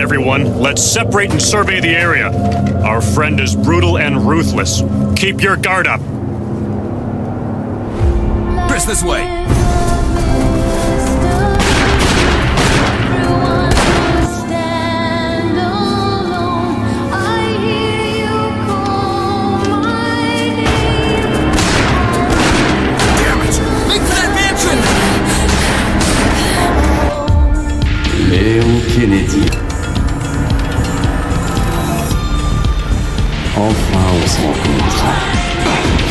everyone. Let's separate and survey the area. Our friend is brutal and ruthless. Keep your guard up. Press this way. Léon Kennedy. Enfin, on se rencontre.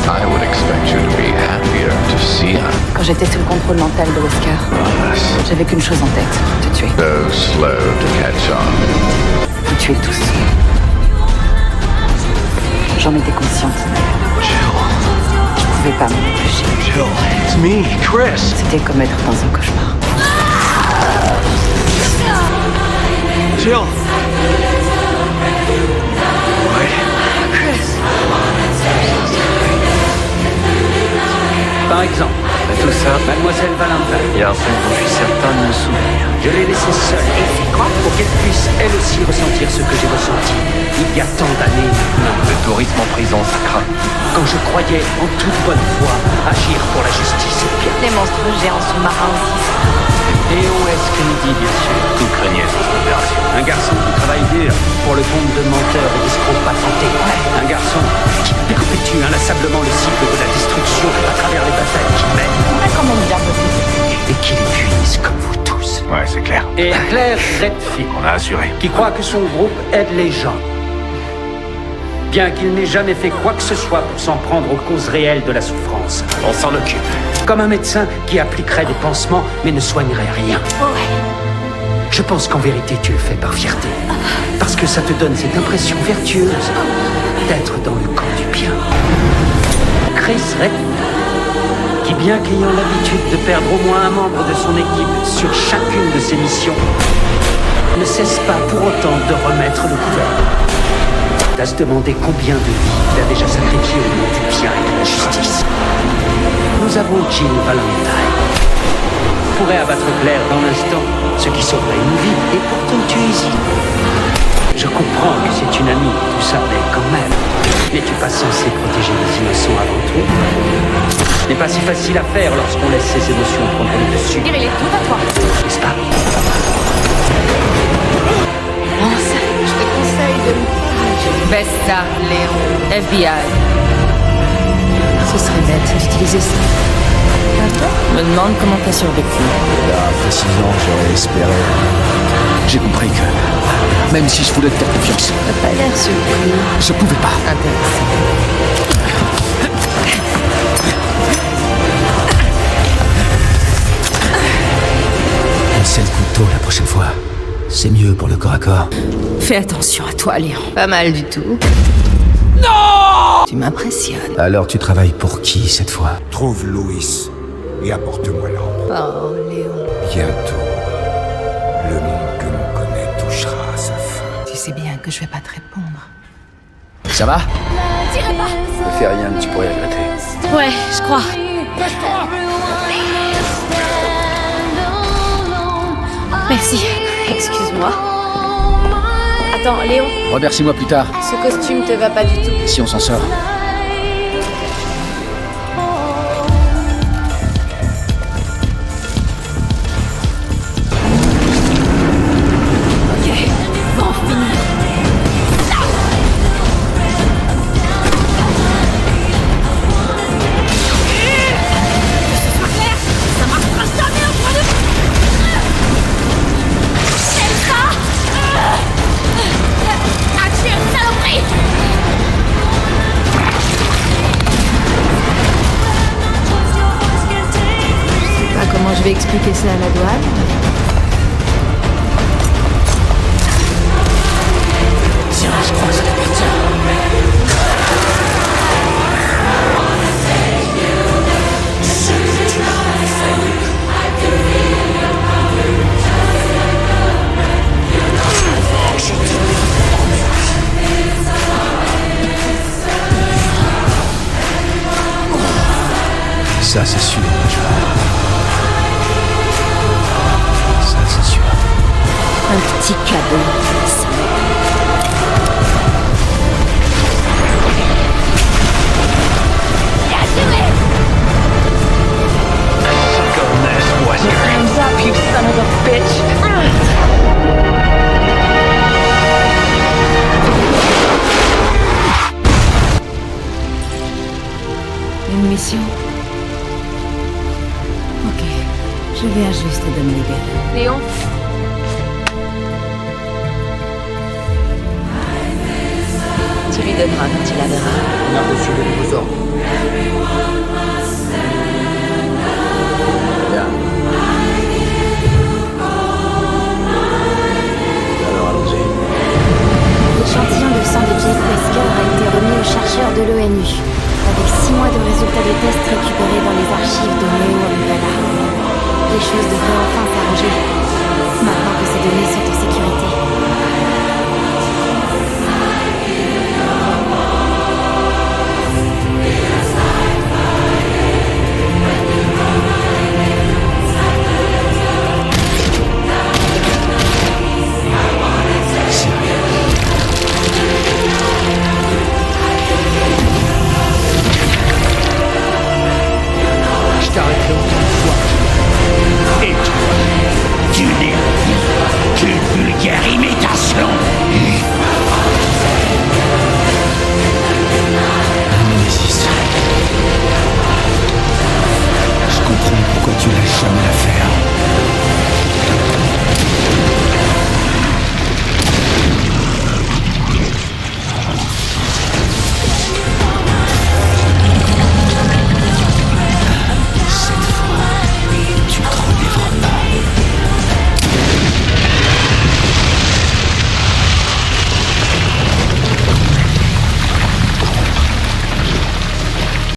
I would expect you to be happier to see her. Quand j'étais sous le contrôle mental de l'Oscar, j'avais qu'une chose en tête, te tuer. So slow to catch on. Vous tuez tous. J'en étais consciente. Je pouvais pas m'empêcher. Jill, it's me, Chris. C'était comme être dans un cauchemar. Jill. Par exemple, tout ça, Mademoiselle Valentin. Il y a un truc dont je suis certain de me souvenir. Je l'ai laissée seule. Pour qu'elle puisse elle aussi ressentir ce que j'ai ressenti il y a tant d'années. Le tourisme en prison, ça craint. Quand je croyais en toute bonne foi agir pour la justice et le bien. Les monstres géants sous-marins aussi. Et O.S. Kennedy, bien sûr. Tout craignait cette opération. Un garçon qui travaille dur pour le compte de menteurs et d'escrocs patentés. Un garçon qui perpétue inlassablement le cycle de la destruction à travers les batailles qui mènent. On a quand même bien voté. Et qui l'épuise comme vous tous. Ouais, c'est clair. Et Claire Redfield, On a assuré. qui croit que son groupe aide les gens. Bien qu'il n'ait jamais fait quoi que ce soit pour s'en prendre aux causes réelles de la souffrance. On s'en occupe. Comme un médecin qui appliquerait des pansements mais ne soignerait rien. Je pense qu'en vérité tu le fais par fierté. Parce que ça te donne cette impression vertueuse d'être dans le camp du bien. Chris Redfield, qui bien qu'ayant l'habitude de perdre au moins un membre de son équipe sur chacune de ses missions, ne cesse pas pour autant de remettre le couvert. À se demander combien de vies il a déjà sacrifié au nom du bien et de la justice. Nous avons Jill Valentine. Pourrait abattre Claire dans l'instant, ce qui sauverait une vie, et pourtant tu hésites. Je comprends que c'est une amie, tout ça, mais quand même. N'es-tu pas censé protéger les innocents avant tout? Ce n'est pas si facile à faire lorsqu'on laisse ses émotions prendre le dessus. Il est tout à toi. N'est-ce pas? Je te conseille de me Baisse ça, Léon. FBI. Ce serait bête d'utiliser ça. Je me demande comment t'as survécu. Après 6 ans, j'aurais espéré. J'ai compris que, même si je voulais te faire confiance, T'as pas l'air surpris. je pouvais pas. Intéressant. Laissez le couteau la prochaine fois. C'est mieux pour le corps à corps. Fais attention à toi, Léon. Pas mal du tout. Non! Tu m'impressionnes. Alors tu travailles pour qui cette fois? Trouve Louis et apporte-moi l'ordre. Oh, Léon. Bientôt, le monde que l'on connaît touchera à sa fin. Tu sais bien que je vais pas te répondre. Ça va? T'irai pas. Ne fais rien que tu pourrais regretter. Ouais, je crois. Merci. Excuse-moi. Attends, Léon, Remercie-moi plus tard, ce costume te va pas du tout. si on s'en sort. Comment je vais expliquer ça à la douane? Tiens, je crois que ça t'appartient. Ça, c'est sûr. petit cadeau. Suck on this, Wesker. Hands up, you son of a bitch! Une mission? Ok, je viens juste de me libérer. Léon? Tu lui donneras quand il la verra. On a reçu de nouveaux ordres. Bien. Alors allons-y. L'échantillon de sang de Jake Wesker a été remis aux chercheurs de l'ONU, avec 6 mois de résultats de tests récupérés dans les archives de Neo Umbrella. Les choses devraient enfin s'arranger, maintenant que ces données sont